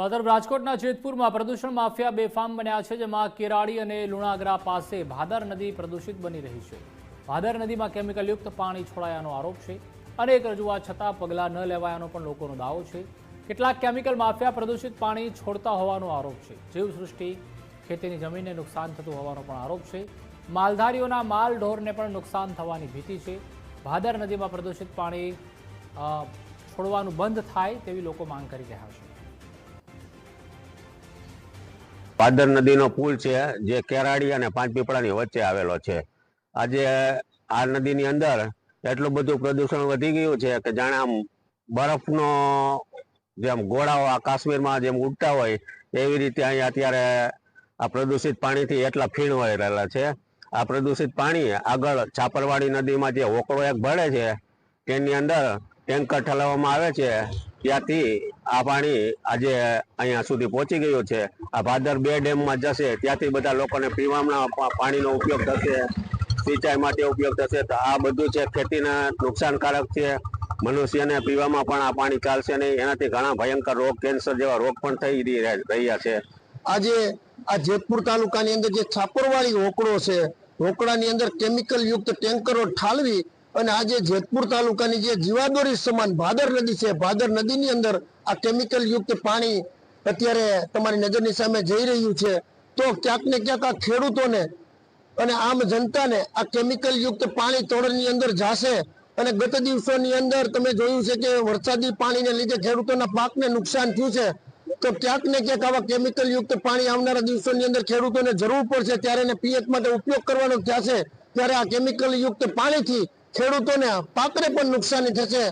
તો આ તરફ રાજકોટના જેતપુરમાં પ્રદૂષણ માફિયા બેફામ બન્યા છે, જેમાં કેરાડી અને લુણાગરા પાસે ભાદર નદી પ્રદૂષિત બની રહી છે। ભાદર નદીમાં કેમિકલયુક્ત પાણી છોડાયાનો આરોપ છે। અનેક રજૂઆત છતાં પગલાં ન લેવાયાનો પણ લોકોનો દાવો છે। કેટલાક કેમિકલ માફિયા પ્રદૂષિત પાણી છોડતા હોવાનો આરોપ છે। જીવસૃષ્ટિ, ખેતીની જમીનને નુકસાન થતું હોવાનો પણ આરોપ છે। માલધારીઓના માલ ઢોરને પણ નુકસાન થવાની ભીતિ છે। ભાદર નદીમાં પ્રદૂષિત પાણી છોડવાનું બંધ થાય તેવી લોકો માંગ કરી રહ્યા છે। ભાદર નદીનો પુલ છે જે કેરાડી અને પાંચપીપળાની વચ્ચે આવેલો છે। આજે આ નદીની અંદર એટલું બધું પ્રદૂષણ વધી ગયું છે કે જાણે આમ બરફનો જેમ ગોળાઓ આ કાશ્મીરમાં જેમ ઉડતા હોય એવી રીતે અહીંયા અત્યારે આ પ્રદૂષિત પાણીથી એટલા ફીણવાઈ રહેલા છે। આ પ્રદૂષિત પાણી આગળ છાપરવાડી નદીમાં જે હોકળો એક ભળે છે તેની અંદર ટેન્કર ઠલાવવામાં આવે છે, ત્યાંથી આ પાણી આજે અહીંયા સુધી પહોંચી ગયું છે। આ ભાદર 2 ડેમમાં જશે, ત્યાંથી બધા લોકોને પીવાના પાણીનો ઉપયોગ થશે, સિંચાઈ માટે ઉપયોગ થશે। તો આ બધું છે ખેતીને નુકસાનકારક છે, મનુષ્યને પીવામાં પણ આ પાણી ચાલશે નહીં। એનાથી ઘણા ભયંકર રોગ, કેન્સર જેવા રોગ પણ થઈ રહ્યા છે। આજે આ જેતપુર તાલુકાની અંદર જે છાપરવાળી હોકળો છે, હોકળાની અંદર કેમિકલ યુક્ત ટેન્કરો ઠાલવી અને આજે જેતપુર તાલુકાની જે જીવાદોરી સમાન ભાદર નદી છે, ભાદર નદીની અંદર આ કેમિકલ યુક્ત પાણી અત્યારે તમારી નજરની સામે જઈ રહ્યું છે। તો ક્યાંક ને ક્યાંક આ ખેડૂતોને અને આમ જનતાને આ કેમિકલ યુક્ત પાણી તળની અંદર જાશે। અને ગત દિવસોની અંદર તમે જોયું છે કે વરસાદી પાણીને લીધે ખેડૂતોના પાકને નુકસાન થયું છે। તો ક્યાંક ને ક્યાંક આવા કેમિકલ યુક્ત પાણી આવનારા દિવસોની અંદર ખેડૂતોને જરૂર પડશે, ત્યારે એને પિયત માટે ઉપયોગ કરવાનો થશે। ત્યારે આ કેમિકલ યુક્ત પાણીથી ખેડૂતોને પાકને પણ નુકસાની થશે।